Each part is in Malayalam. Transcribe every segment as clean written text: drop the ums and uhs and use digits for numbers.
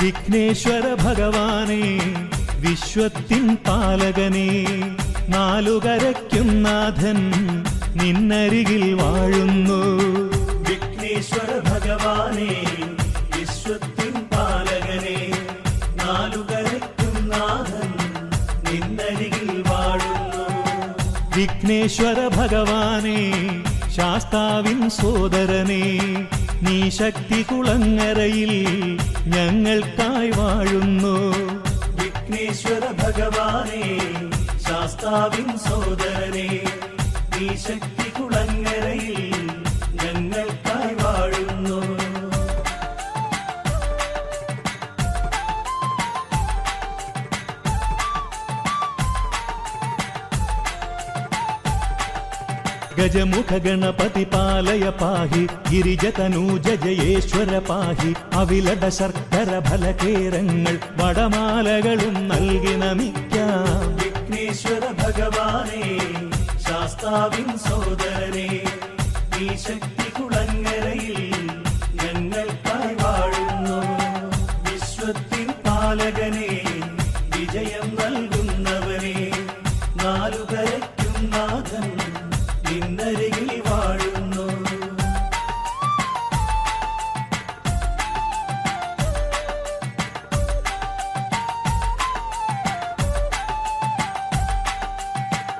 വിഘ്നേശ്വര ഭഗവാനേ വിശ്വത്തിൻ പാലകനേ നാലുകരയ്ക്കും നാഥൻ നിന്നരികിൽ വാഴുന്നു. വിഘ്നേശ്വര ഭഗവാനേ വിശ്വത്തിൻ പാലകനേ നാലുകരയ്ക്കും നാഥൻ നിന്നരികിൽ വാഴുന്നു. വിഘ്നേശ്വര ഭഗവാനേ ശാസ്താവിൻ സോദരനേ നീ ശക്തി കുളങ്ങരയിൽ ഞങ്ങൾക്കായി വാഴുന്നു. വിഘ്നേശ്വര ഭഗവാനേ ശാസ്താവിൻ സോദരനേ നീ ശക്തി കുളങ്ങരയിൽ ഞങ്ങൾക്കായി വാഴുന്നു. ഗജമുഖ ഗണപതി പാലയ പാഹി ഗിരിജതനൂജ ജയേശ്വര പാഹി അവിലട ശർക്കര ഫലകേരങ്ങൾ വടമാലകളും നൽകി നമിക്കാം. വിഘ്നേശ്വര ഭഗവാനേ ശാസ്താവിൻ സോദരനേ നീ ശക്തി കുളങ്ങരയിൽ ഞങ്ങൾക്കായി വാഴുന്നു. വിശ്വത്തിൻ പാലകനേ വിജയം നൽകുന്നവനേ നാലുകരയ്ക്കും നാഥൻ നിന്നരികിൽ വാഴുന്നു.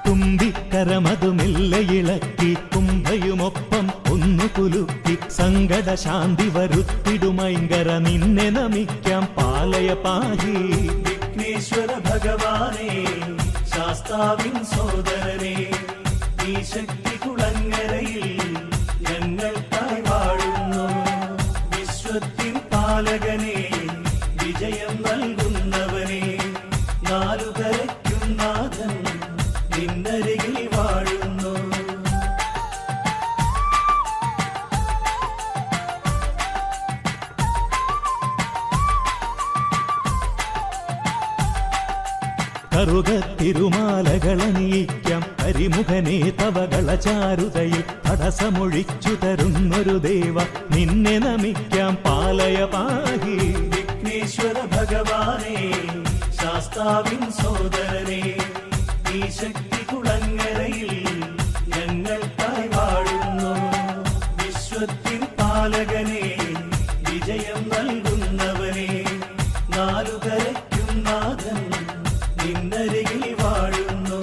തുമ്പിക്കരമതു മെല്ലെ ഇളക്കി കുംഭയുമൊപ്പം ഒന്നു കുലുക്കി സങ്കട ശാന്തി വരുത്തിടുമൈങ്കര നിന്നെ നമിക്കാം പാലയ പാഹി. വിഘ്നേശ്വര ഭഗവാനേ ശാസ്താവിൻ സോദരനേ നീ ശക്തി കുളങ്ങരയിൽ ഞങ്ങൾക്കായി വാഴുന്നു. വിശ്വത്തിൻ പാലകനേ വിജയം നൽകുന്നവനേ നാലുകരയ്ക്കും നാഥൻ നിന്നരികിൽ വാഴുന്നു. കറുക തിരുമാലകളണിയിക്കാം കരിമുഖനേ തവകള ചാരുതയിൽ തടസ്സമൊഴിച്ചു തരുന്നൊരു ദേവ നിന്നെ നമിക്കാം പാലയ പാഹി. വിഘ്നേശ്വര ഭഗവാനേ ശാസ്താവിൻ സോദരനേ നീ ശക്തി കുളങ്ങരയിൽ ഞങ്ങൾക്കായി വാഴുന്നു. വിശ്വത്തിൻ പാലകനേ വിജയം നൽകുന്നവനേ നാലുകരയ്ക്കും നാഥൻ നിന്നരികിൽ വാഴുന്നു.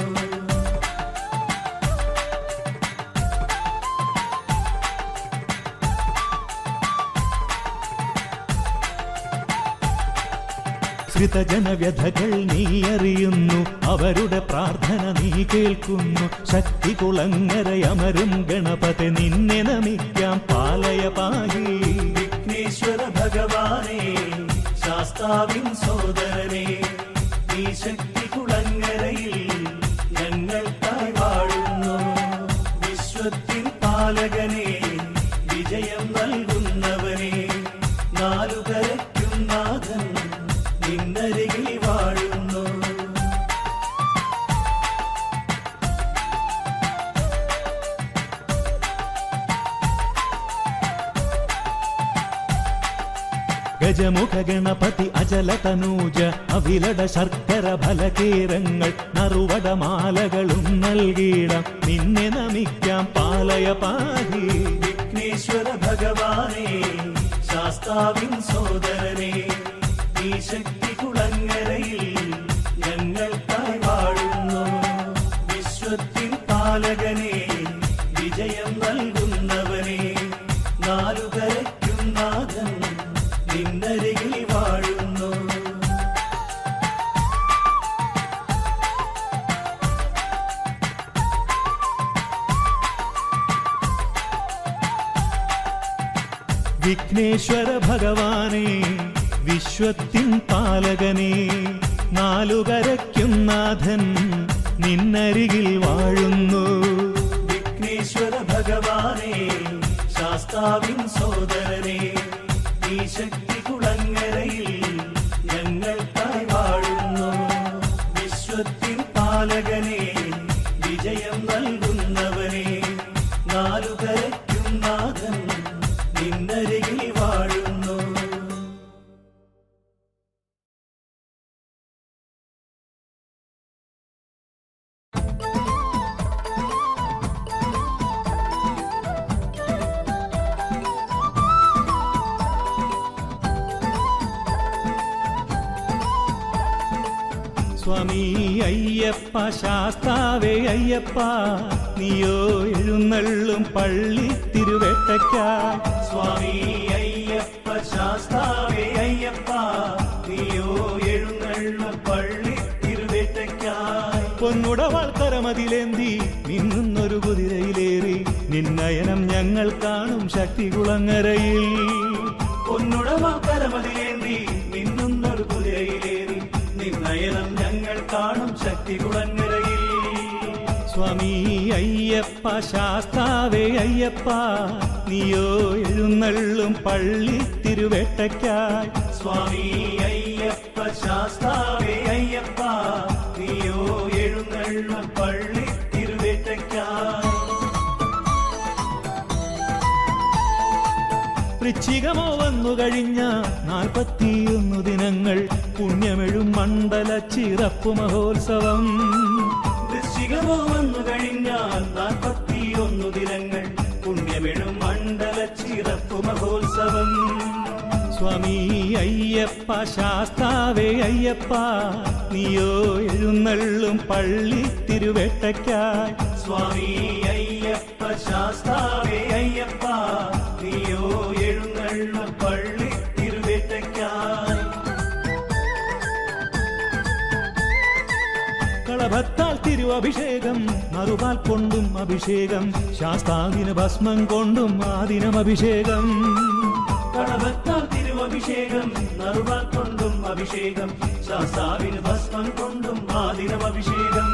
ശ്രിതജനവ്യഥകൾ നീ അറിയുന്നു അവരുടെ പ്രാർത്ഥന നീ കേൾക്കുന്നു. ശക്തി കുളങ്ങരയമരും ഗണപതി നിന്നെ നമിക്കാം പാലയ പാഹി. വിഘ്നേശ്വര ഭഗവാനേ ശാസ്താവിൻ സോദരനേ നീ ശക്തി കുളങ്ങരയിൽ ഞങ്ങൾക്കായി വാഴുന്നു. വിശ്വത്തിൻ പാലകനേ വിജയം നൽകുന്നവനേ നാലുകരയ്ക്കും നാഥൻ നിന്നരികിൽ വാഴുന്നു. ഗജമുഖ ഗണപതി അചല തനൂജ അവിലട ശർക്കര ഫലകേരങ്ങൾ നറുവടമാലകളും നൽകിയിടാം നിന്നെ നമിക്കാം പാലയ പാഹി. വിഘ്നേശ്വര ഭഗവാനേ ശാസ്താവിൻ സോദരനേ നീ ശക്തി കുളങ്ങരയിൽ ഞങ്ങൾക്കായി വാഴുന്നു. വിശ്വത്തിൻ പാലകനേ വിജയം നൽകുന്നവനേ നാലുകരയ്ക്കും നാഥൻ നിന്നരികിൽ വാഴുന്നു. വിഘ്നേശ്വര ഭഗവാനേ വിശ്വത്തിൻ പാലകനേ നാലുകരയ്ക്കും നാഥൻ നിന്നരികിൽ വാഴുന്നു. വിഘ്നേശ്വര ഭഗവാനേ ശാസ്താവിൻ സോദരനേ നീ ശക്തി കുളങ്ങരയിൽ ഞങ്ങൾക്കായി വാഴുന്നു. വിശ്വത്തിൻ പാലകനേ വിജയം നൽകുന്നവനേ നാലുകരയ്ക്കും നാഥൻ നിന്നരികിൽ വാഴുന്നു. സ്വാമി അയ്യപ്പ ശാസ്താവേ അയ്യപ്പ നീയോ എഴുന്നള്ളും പള്ളി തിരുവേട്ടയ്ക്കായി സ്വാമി അയ്യപ്പ ശാസ്താവേ അയ്യപ്പ നീയോ എഴുന്നള്ളും പള്ളി തിരുവേട്ടയ്ക്കായി പൊന്നുടവാൾ കരമതിലേന്തി നിന്നൊരു കുതിരയിലേറി നിന്നയനം ഞങ്ങൾ കാണും ശക്തികുളങ്ങരയിൽ പൊന്നുടവാൾ കരമതിലേന്തി നിന്നൊരു കുതിരയിലേറി നിന്നയനം ഞങ്ങൾ കാണും ശക്തികുളങ്ങരയിൽ സ്വാമി അയ്യപ്പ ശാസ്താവേ അയ്യപ്പ നീയോ എഴുന്നള്ളും പള്ളി തിരുവേട്ടയ്ക്കായി സ്വാമി അയ്യപ്പ ശാസ്താവേ അയ്യപ്പ നീയോ എഴുന്നള്ളും പള്ളി തിരുവേട്ടയ്ക്കായി വൃശ്ചികമോ വന്നു കഴിഞ്ഞ 41 ദിനങ്ങൾ പുണ്യമെഴും മണ്ഡല ചിറപ്പു മഹോത്സവം വൃശ്ചികമോ വന്നു കഴിഞ്ഞാൽ 41 ദിനങ്ങൾ പുണ്യമെഴും മണ്ഡല ചിറപ്പു മഹോത്സവം സ്വാമി അയ്യപ്പ ശാസ്താവേ അയ്യപ്പ നീയോ എഴുന്നള്ളും പള്ളി തിരുവേട്ടയ്ക്കായി സ്വാമി അയ്യപ്പ ശാസ്താവേ അയ്യപ്പ നീയോ എഴുന്നള്ളും പള്ളി തിരുവേട്ടയ്ക്കായി കളഭത്താൽ തിരുവഭിഷേകം മറുപാൽ കൊണ്ടും അഭിഷേകം ശാസ്താവിന് ഭസ്മം കൊണ്ടും ആദിനം അഭിഷേകം കളഭത്താൽ തിരുവഭിഷേകം നറുവാൽ കൊണ്ടും അഭിഷേകം ശാസ്താവിന് ഭസ്മം കൊണ്ടും ആദിനം അഭിഷേകം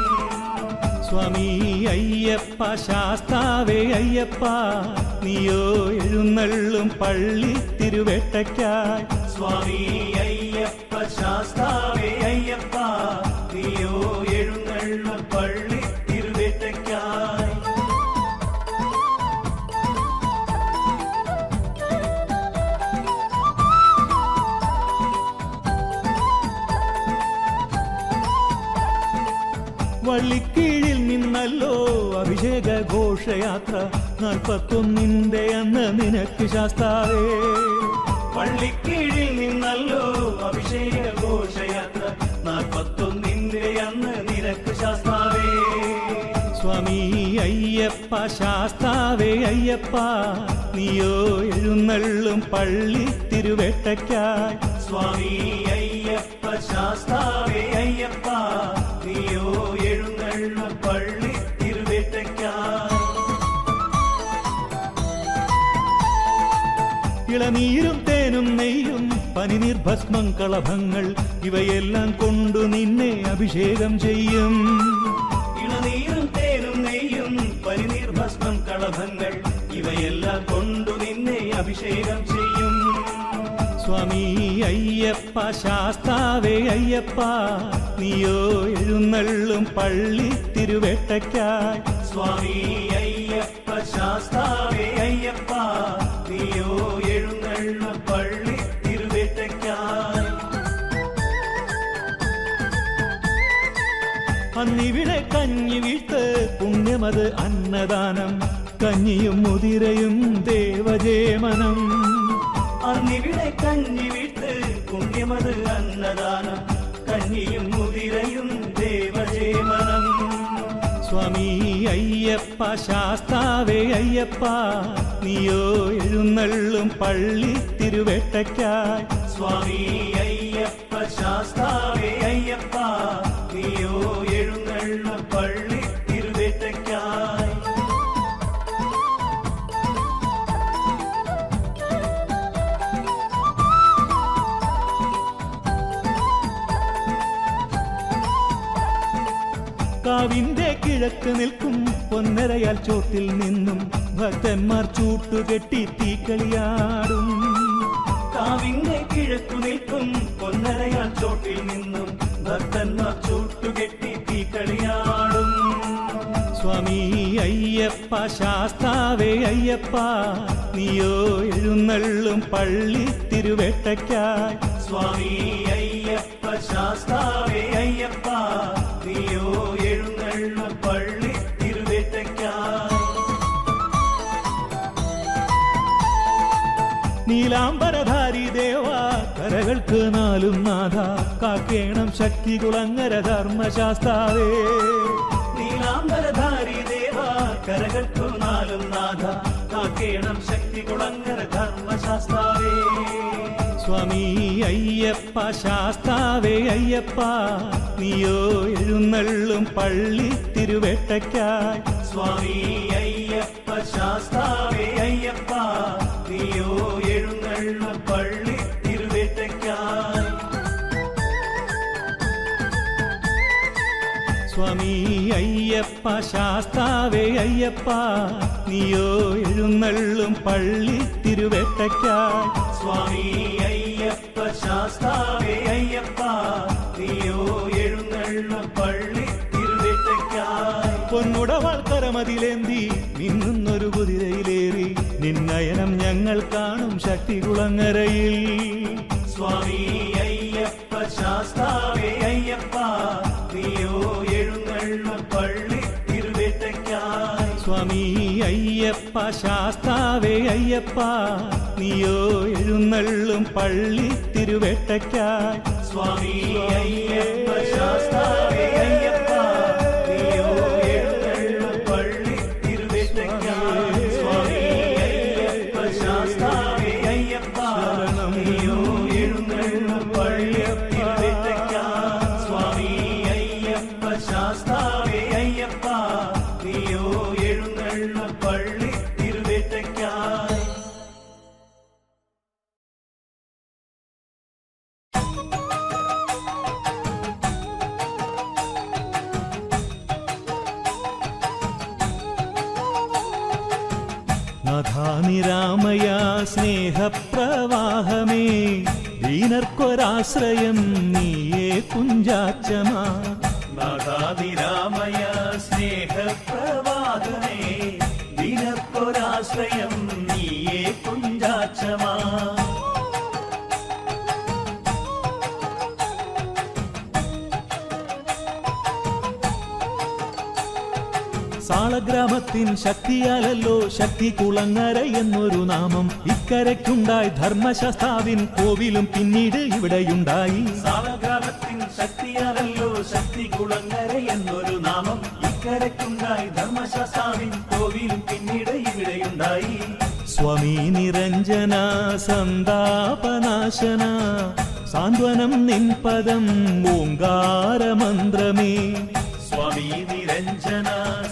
സ്വാമി അയ്യപ്പ ശാസ്താവേ അയ്യപ്പ നീയോ എഴുന്നള്ളും പള്ളി തിരുവേട്ടയ്ക്കായി സ്വാമി അയ്യപ്പ ശാസ്താവേ അയ്യപ്പ നീയോ എഴുന്നള്ളും പള്ളി തിരുവേട്ടയ്ക്കായി വള്ളിക്കീഴിൽ നിന്നല്ലോ അഭിഷേക ഘോഷയാത്ര 41 അന്ന് നിനക്ക് ശാസ്താവേ പള്ളിക്കീഴിൽ നിന്നല്ലോ അഭിഷേക ഘോഷയാത്ര 41 അന്ന് നിനക്ക് ശാസ്താവേ സ്വാമി അയ്യപ്പ ശാസ്താവേ അയ്യപ്പ നീയോ എഴുന്നള്ളും പള്ളി തിരുവേട്ടയ്ക്കായി സ്വാമി അയ്യപ്പ ശാസ്താവേ അയ്യപ്പ നീയോ എഴുന്നള്ളും പള്ളി തിരുവേട്ടയ്ക്കായി ഇളനീരും തേനും നെയ്യും പനിനീർ ഭസ്മം കളഭങ്ങൾ ഇവയെല്ലാം കൊണ്ടു നിന്നെ അഭിഷേകം ചെയ്യും ഇളനീരും തേനും നെയ്യും പനിനീർ ഭസ്മം കളഭങ്ങൾ ഇവയെല്ലാം കൊണ്ടു നിന്നെ അഭിഷേകം ചെയ്യും സ്വാമി അയ്യപ്പ ശാസ്താവേ അയ്യപ്പ നീയോ എഴുന്നള്ളും പള്ളി തിരുവേട്ടയ്ക്കായി സ്വാമി അയ്യപ്പ ശാസ്താവേ അയ്യപ്പ നീയോ എഴുന്നള്ളും പള്ളി തിരുവേട്ടയ്ക്കായി അന്നിവിടെ കഞ്ഞി വീഴ്ത്ത് പുണ്യമത് അന്നദാനം കഞ്ഞിയും മുതിരയും ദേവജേമനം അന്നിവിടെ കഞ്ഞി വീട്ട് പുണ്യമത് അന്നദാനം കഞ്ഞിയും മുതിരയും ദേവജേമനം സ്വാമി അയ്യപ്പ ശാസ്താവേ അയ്യപ്പ നീയോ എഴുന്നള്ളും പള്ളി തിരുവേട്ടയ്ക്കായി സ്വാമി അയ്യപ്പ ശാസ്താവേ അയ്യപ്പ നീയോ എഴുന്നള്ളും പള്ളി തിരുവേട്ടയ്ക്കായി കാവിന്റെ കിഴക്ക് നിൽക്കും പൊന്നരയാൽ ചോട്ടിൽ നിന്നും ഭക്തന്മാർ ചൂട്ടുകെട്ടി തീക്കളിയാടും കാവിന്റെ കിഴക്കു നിൽക്കും പൊന്നരയാൽ ചോട്ടിൽ നിന്നും ഭക്തന്മാർ ചൂട്ടുകെട്ടി തീക്കളിയാടും സ്വാമി അയ്യപ്പ ശാസ്താവേ അയ്യപ്പ നീയോ എഴുന്നള്ളും പള്ളി തിരുവേട്ടയ്ക്കായി സ്വാമി അയ്യപ്പ ശാസ്താവേ അയ്യപ്പ നീയോ എഴുന്നള്ളും പള്ളി തിരുവേട്ടയ്ക്കായി നീലാംബരധാരി ദേവ കരകൾക്ക് നാലും നാഥ കാക്കേണം ശക്തികുളങ്ങര ധർമ്മശാസ്താവേ. നീലാംബരധാരി ദേവാ കരകൾക്കു നാലും നാഥ കാക്കേണം ശക്തികുളങ്ങര ധർമ്മശാസ്താവേ. സ്വാമി അയ്യപ്പ ശാസ്താവേ അയ്യപ്പ നീയോ എഴുന്നള്ളും പള്ളി തിരുവേട്ടയ്ക്കായി. സ്വാമി അയ്യപ്പ ശാസ്താവേ അയ്യപ്പ നീയോ എഴുന്നള്ളും പള്ളി തിരുവേട്ടയ്ക്കായി. സ്വാമി അയ്യപ്പ ശാസ്താവേ അയ്യപ്പ നീയോ എഴുന്നള്ളും പള്ളി തിരുവേട്ടയ്ക്കായി. സ്വാമി അയ്യപ്പ ശാസ്താവേ അയ്യപ്പ നീയോ എഴുന്നള്ളും പള്ളി തിരുവേട്ടയ്ക്കായി. പൊന്നുടവാൾക്കരമതിലേന്തി നിന്നൊരു കുതിരയിലേറി നിന്നയനം ഞങ്ങൾ കാണും ശക്തികുളങ്ങരയിൽ. സ്വാമി അയ്യപ്പ ശാസ്താവേ അയ്യപ്പ നീയോ എഴുന്നള്ളും പള്ളി തിരുവേട്ടയ്ക്കായി. സ്വാമി അയ്യപ്പ ശാസ്താവേ അയ്യപ്പ നീയോ എഴുന്നള്ളും പള്ളി തിരുവേട്ടയ്ക്കായി. സ്വാമി അയ്യപ്പ ശാസ്താവേ അയ്യപ്പ നീയോ എഴുന്നള്ളും പള്ളി തിരുവേട്ടയ്ക്കായി. സ്വാമി അയ്യപ്പ ശാസ്താവേ അയ്യപ്പ നീയോ എഴുന്നള്ളും പള്ളി തിരുവേട്ടയ്ക്കായി. സ്വാമി അയ്യപ്പ ശാസ്താവേ അയ്യപ്പ നീയോ എഴുന്നള്ളും പള്ളി തിരുവേട്ടയ്ക്കായി. നാഥാനിരാമയ സ്നേഹപ്രവാഹമേ ദീനർക്കൊരാശ്രയം നീയേ കുഞ്ചാച്ചമാ. നാഥാതിരാമയ സ്നേഹപ്രവാഹമേ ദിനക്കൊരാശ്രയം നീയേ കുഞ്ചാച്ചമാ. സാളഗ്രാമത്തിൻ ശക്തിയാലല്ലോ ശക്തികുളങ്ങര എന്നൊരു നാമം ഇക്കരയ്ക്കുണ്ടായി. ധർമ്മശാസ്താവിൻ കോവിലും പിന്നീട് ഇവിടെയുണ്ടായി. സാളഗ്രാമത്തിൻ ശക്തിയാലല്ലോ ശക്തികുളങ്ങര എന്നൊരു നാമം ഇക്കരയ്ക്കുണ്ടായി. ധർമ്മശാസ്താവിൻ കോവിലും പിന്നീട് ഇവിടെയുണ്ടായി. സ്വാമി നിരഞ്ജന സന്താപനാശന സാന്ത്വനം നിൻ പദം ഓങ്കാരമന്ത്രമേ. സ്വാമി നിരഞ്ജന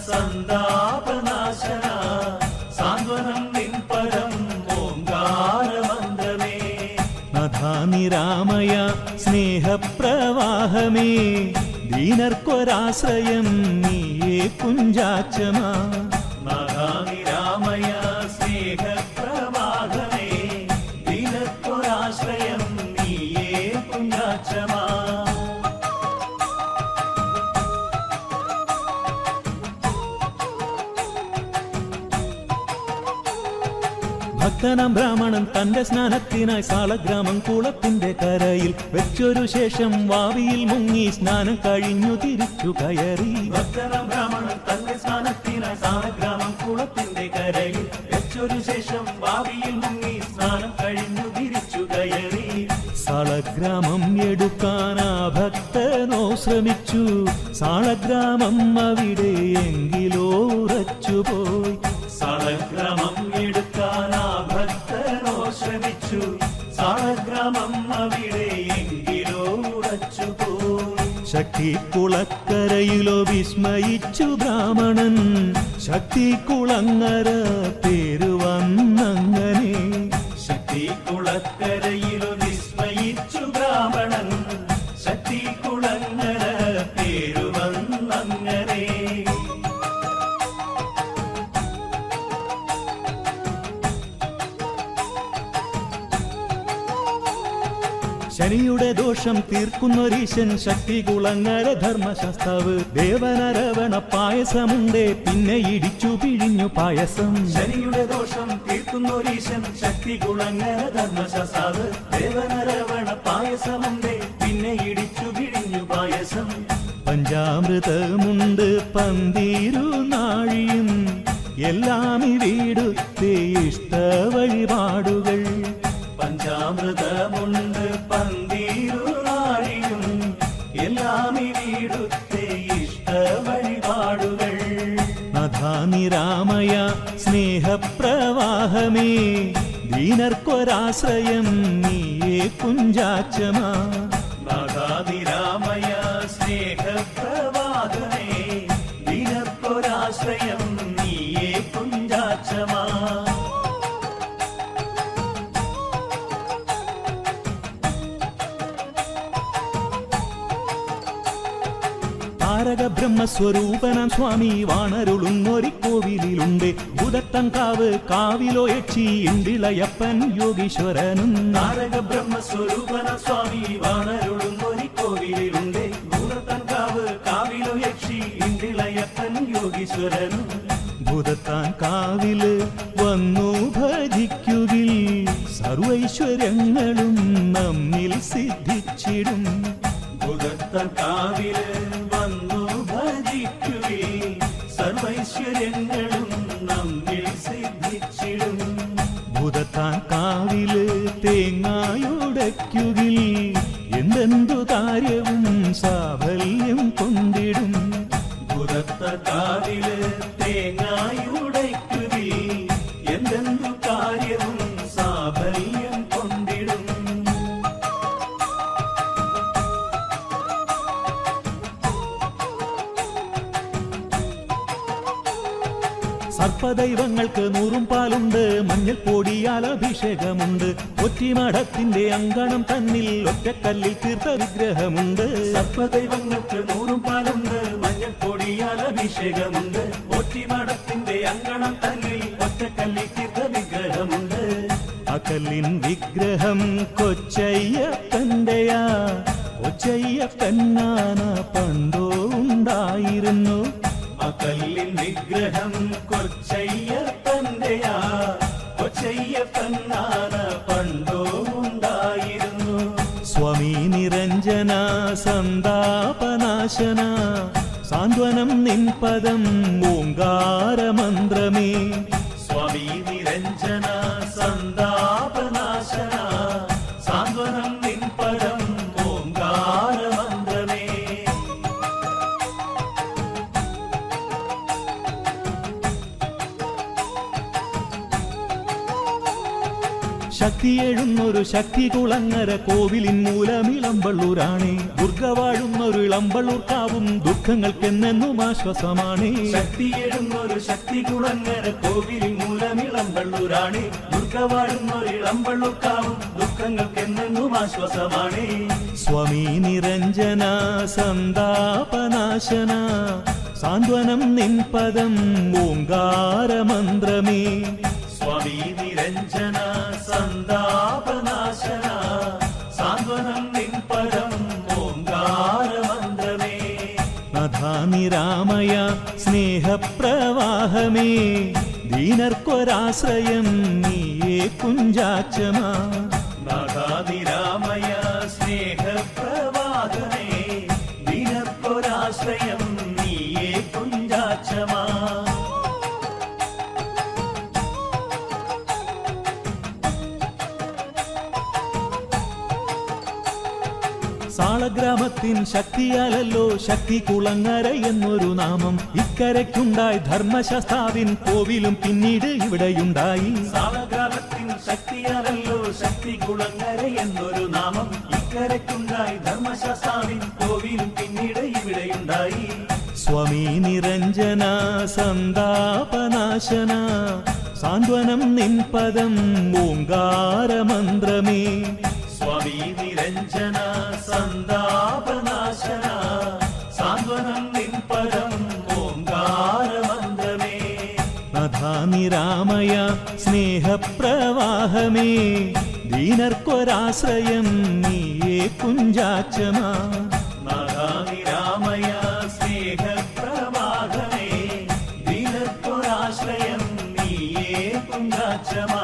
സന്താപനാശന സാന്ത്വനം നിൻ പദം ഓങ്കാരമന്ത്രമേ. നാഥാനിരാമയ സ്നേഹപ്രവാഹമേ ദീനർക്കൊരാശ്രയം നീയേ കുഞ്ചാച്ചമാ. നാഥാനിരാമയ സ്നേഹപ്രവാഹമേ ദിനക്കൊരാശ്രയം നീയേ കുഞ്ഞാച്ചമാ. ഭക്തനാം ബ്രാഹ്മണൻ തന്റെ സ്നാനത്തിനായി സാളഗ്രാമം കുളത്തിന്റെ കരയിൽ വെച്ചൊരു ശേഷം വാവിയിൽ മുങ്ങി സ്നാനം കഴിഞ്ഞു തിരിച്ചു കയറി. ഭക്തനാം ബ്രാഹ്മണൻ തന്റെ സ്നാനത്തിനായി സാളഗ്രാമം കുളത്തിന്റെ കരയിൽ വെച്ചൊരു ശേഷം വാവിയിൽ മുങ്ങി സ്നാനം കഴിഞ്ഞു തിരിച്ചു കയറി. സാളഗ്രാമം എടുക്കാനാ ഭക്തനോ ശ്രമിച്ചു. സാളഗ്രാമം അവിടെ എങ്കിലോ ഉറച്ചുപോയി. സാളഗ്രാമം എടുക്കാനാ ഭക്തനോ ശ്രമിച്ചു. സാളഗ്രാമം അവിടെ എങ്കിലോ ഉറച്ചുപോയി. ശക്തികുളക്കരയിലോ വിസ്മയിച്ചു ബ്രാഹ്മണൻ. ശക്തികുളങ്ങര പേര് വന്നങ്ങനെ. ശക്തികുളക്കരയിലോ വിസ്മയിച്ചു ബ്രാഹ്മണൻ. ശക്തികുളങ്ങര പേരു വന്നങ്ങനെ. ശനിയുടെ ദോഷം തീർക്കുന്നൊരീശൻ ശക്തികുളങ്ങര ധർമ്മശാസ്താവ്. ദേവനരവണ പായസമുണ്ടേ പിന്നെ ഇടിച്ചു പിഴിഞ്ഞു പായസം. ശനിയുടെ ദോഷം തീർക്കുന്നൊരീശൻ ശക്തികുളങ്ങര ധർമ്മശാസ്താവ്. ദേവനരവണ പായസമുണ്ടേ പിന്നെ ഇടിച്ചു പിഴിഞ്ഞു പായസം. പഞ്ചാമൃതമുണ്ട് പന്തീരു നാഴിയും എല്ലാം ഇവിടുത്തെ ഇഷ്ട വഴിപാടുകൾ. പഞ്ചാമൃതമുണ്ട് പന്തീരു നാഴിയും ഇഷ്ട വഴിപാടുകൾ. നാഥാനിരാമയ സ്നേഹപ്രവാഹമേ, ദീനർക്കൊരാശ്രയം നീയേ കുഞ്ചാച്ചമാ. നാഥാനിരാമയ സ്നേഹപ്രവാഹമേ, ദീനർക്കൊരാശ്രയം നീയേ കുഞ്ചാച്ചമാ. താരക ബ്രഹ്മസ്വരൂപനാം സ്വാമി വാണരുളുന്നൊരിക്കോവിലുണ്ട്. ഭൂതത്തങ്കാവ് കാവിലോ യക്ഷി ഇണ്ടിളയപ്പൻ യോഗീശ്വരനും. താരക ബ്രഹ്മസ്വരൂപന സ്വാമി വാണരുളുന്നൊരിക്കോവിലുണ്ട്. ഭൂതത്തങ്കാവ് കാവിലോ യക്ഷി ഇണ്ടിളയപ്പൻ യോഗീശ്വരനും. ഭൂതത്താൻ കാവില് വന്നു ഭജിക്കുകിൽ സർവൈശ്വര്യങ്ങളും നമ്മിൽ സിദ്ധിച്ചിടും. ഭൂതത്തങ്കാവില് വന്നു ഭജിക്കുകിൽ സർവൈശ്വര്യങ്ങളും നമ്മിൽ സിദ്ധിച്ചിടും. ഭൂതത്താൻ കാവില് തേങ്ങായുടയ്ക്കുകിൽ എന്തെന്തു കാര്യവും സാഫല്യം കൊണ്ടിടും. ഭൂതത്തങ്കാവില് തേങ്ങായുടയ്ക്കുകിൽ എന്തെന്തു കാര്യവും സാഫല്യം കൊണ്ടിടും. സർപ്പദൈവങ്ങൾക്ക് 100 പാലുണ്ട്, മഞ്ഞൾ പൊടിയാൽ അഭിഷേകമുണ്ട്. ഒറ്റിമഠത്തിന്റെ അങ്കണം തന്നിൽ ഒറ്റക്കല്ലിൽ തീർത്ത വിഗ്രഹമുണ്ട്. സർപ്പദൈവങ്ങൾക്ക് 100 പാലുണ്ട്, മഞ്ഞൾ പൊടിയാൽ അഭിഷേകമുണ്ട്. ഒറ്റിമഠത്തിന്റെ അങ്കണം തന്നിൽ ഒറ്റക്കല്ലിൽ തീർത്ത വിഗ്രഹമുണ്ട്. ആ കല്ലിൻ വിഗ്രഹം കൊച്ചയ്യപ്പന്റെയാ. കൊച്ചയ്യപ്പന്നാന പണ്ടോ ഉണ്ടായിരുന്നു. ആ കല്ലിൻ വിഗ്രഹം കൊച്ചയ്യപ്പന്റെയാ. കൊച്ചയ്യപ്പനാന പണ്ടോ ഉണ്ടായിരുന്നു. സ്വാമി നിരഞ്ജന സന്താപനാശന, സാന്ത്വനം നിൻ പദം ഓങ്കാരമന്ത്രമേ. സ്വാമി നിരഞ്ജന സന്താപനാശന, സാന്ത്വനം നിൻ പദം ഓങ്കാരമന്ത്രമേ. ശക്തിയെഴുന്നൊരു ശക്തി കുളങ്ങര കോവിലിൻ മൂലമിളമ്പള്ളൂരാണേ. ദുർഗ വാഴുന്നൊരു ഇളമ്പള്ളൂർക്കാവും ദുഃഖങ്ങൾക്കെന്നെന്നും ആശ്വാസമാണേ. ശക്തിയെഴുന്നൊരു ശക്തി കുളങ്ങര കോവിലിൻ മൂലമിളമ്പള്ളൂരാണേ. ദുർഗ വാഴുന്നൊരു ഇളമ്പള്ളൂർക്കാവും ദുഃഖങ്ങൾക്കെന്നെന്നും ആശ്വാസമാണേ. സ്വാമി നിരഞ്ജന സന്താപനാശന, സാന്ത്വനം നിൻ പദം ഓങ്കാരമന്ത്രമേ. സ്വാമി നിരഞ്ജന സന്താപനാശന, സാന്ത്വനം നിൻ പദം ഓങ്കാരമന്ത്രമേ. നാഥാനിരാമയ സ്നേഹപ്രവാഹമേ, ദീനർക്കൊരാശ്രയം നീയേ കുഞ്ചാച്ചമാ. നാഥാനിരാമയ സ്നേഹപ്രവാഹമേ, ദീനർക്കൊരാശ്രയം നീയേ കുഞ്ചാച്ചമാ. സാളഗ്രാമത്തിൻ ശക്തിയാലല്ലോ ശക്തി കുളങ്ങര എന്നൊരു നാമം. ഇക്കരയ്ക്കുണ്ടായി ധർമ്മശാസ്താവിൻ കോവിലും പിന്നീട് ഇവിടെയുണ്ടായി. സാളഗ്രാമത്തിൻ ശക്തിയാലല്ലോ ശക്തി കുളങ്ങര എന്നൊരു നാമം. ഇക്കരയ്ക്കുണ്ടായി ധർമ്മശാസ്താവിൻ കോവിലും പിന്നീട് ഇവിടെയുണ്ടായി. സ്വാമി നിരഞ്ജന സന്താപനാശന, സാന്ത്വനം നിൻ പദം ഓങ്കാരമന്ത്രമേ. സ്വാമി നിരഞ്ജന സന്താപനാശന, സാന്ത്വനം നിൻ പദം ഓങ്കാരമന്ത്രമേ. നാഥാനിരാമയ സ്നേഹപ്രവാഹമേ, ദീനർക്കൊരാശ്രയം നീയേ കുഞ്ചാച്ചമാ. നാഥാനിരാമയ സ്നേഹപ്രവാഹമേ, ദീനർക്കൊരാശ്രയം നീയേ കുഞ്ചാച്ചമാ.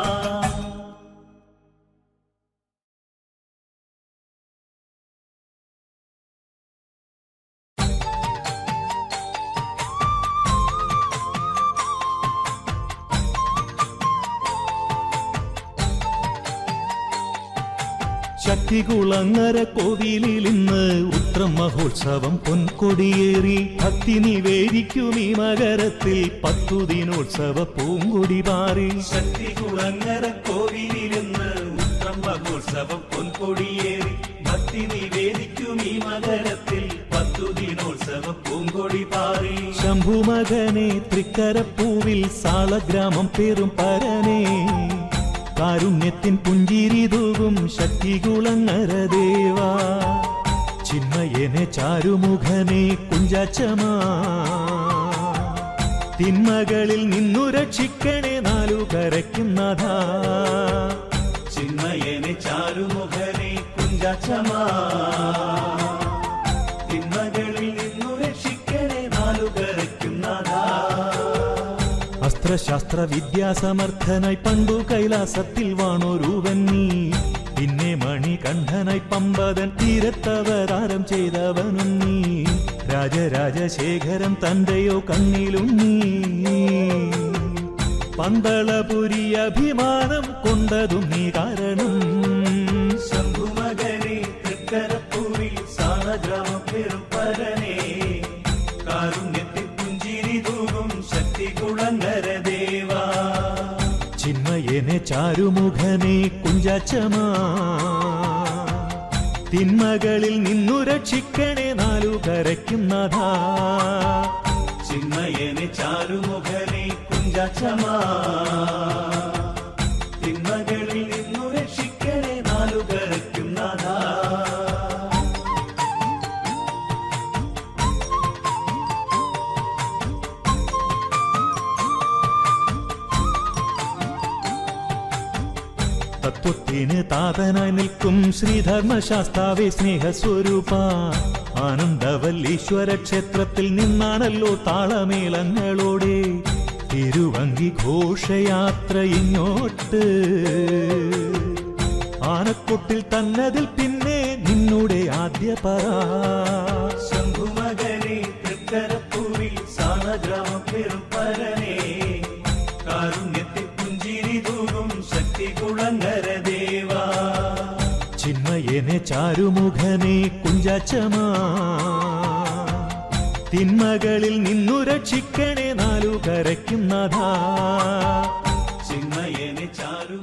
ശക്തികുളങ്ങര കോവിലിൽ ഇന്ന് ഉത്രം മഹോത്സവം പൊൻകൊടിയേറി ഭക്തി നിവേദിക്കും ഈ മകരത്തിൽ 10 ദിനോത്സവ പൂങ്കൊടി പാറി. ശക്തികുളങ്ങര കോവിലിരുന്ന് ഉത്രം മഹോത്സവം പൊൻകൊടിയേറി ഭക്തി നിവേദിക്കും ഈ മകരത്തിൽ 10 ദിനോത്സവ പൂങ്കൊടി പാറി. ശംഭുമകനെ തൃക്കരപ്പൂവിൽ സാളഗ്രാമം പേറും പരനേ കാരുണ്യത്തിൻ പുഞ്ചിരി തൂകും ശക്തികുളങ്ങര ദേവാ. ചിന്മയനെ ചാരുമുഖനെ കുഞ്ചാച്ചമാ തിന്മകളിൽ നിന്നു രക്ഷിക്കണേ നാലുകരയ്ക്കും നാഥാ. ചിന്മയനെ ചാരുമുഖനെ കുഞ്ചാച്ചമാ തിന്മകളിൽ നിന്നു രക്ഷിക്കണേ നാലുകരയ്ക്കും നാഥാ. അസ്ത്രശാസ്ത്ര വിദ്യാസമർത്ഥനായി പണ്ടു കൈലാസത്തിൽ വാണോരൂപൻ നീ. പിന്നെ മണികണ്ഠനായി പമ്പതൻ തീരത്തവതാരം ചെയ്തവനും നീ. രാജരാജശേഖരൻ തന്റെയോ കണ്ണിലും നീ. പന്തളപുരി അഭിമാനം കൊണ്ടതും നീ കാരണം. ശംഭുമകനെ തൃക്കരപ്പൂവിൽ സാളഗ്രാമം പേറും പരനേ കാരുണ്യത്തിൽ പുഞ്ചിരി തൂകും ശക്തികുളങ്ങര ദേവാ. ചിന്മയനെ ചാരുമുഖനെ കുഞ്ചാച്ചമാ തിന്മകളിൽ നിന്നു രക്ഷിക്കണേ നാലുകരയ്ക്കും നാഥാ. ചിന്മയനെ ചാരുമുഖനെ കുഞ്ചാച്ചമാ തിന്മകളിൽ നിന്നു രക്ഷിക്കണേ നാലുകരയ്ക്കും നാഥാ. തത്വത്തിന് താതനായി നിൽക്കും ശ്രീധർമ്മശാസ്താവേ സ്നേഹസ്വരൂപ. ആനന്ദവല്ലീശ്വര ക്ഷേത്രത്തിൽ നിന്നാണല്ലോ താളമേളങ്ങളോടെ തിരുവങ്കി ഘോഷയാത്ര ഇങ്ങോട്ട്. ആനക്കൊട്ടിൽ തന്നതിൽ പിന്നെ നിന്നുടെ ആദ്യ പറ. ശംഭുമകനെ തൃക്കരപ്പൂവിൽ സാളഗ്രാമം പേറും പരനേ കാരുണ്യത്തിൽ പുഞ്ചിരി തൂകും ശക്തികുളങ്ങര ദേവാ. ചിന്മയനെ ചാരുമുഖനെ കുഞ്ചാച്ചമാ തിന്മകളിൽ നിന്നു രക്ഷിക്കണേ നാലുകരയ്ക്കും നാഥാ. ചിന്മയനെ ചാരു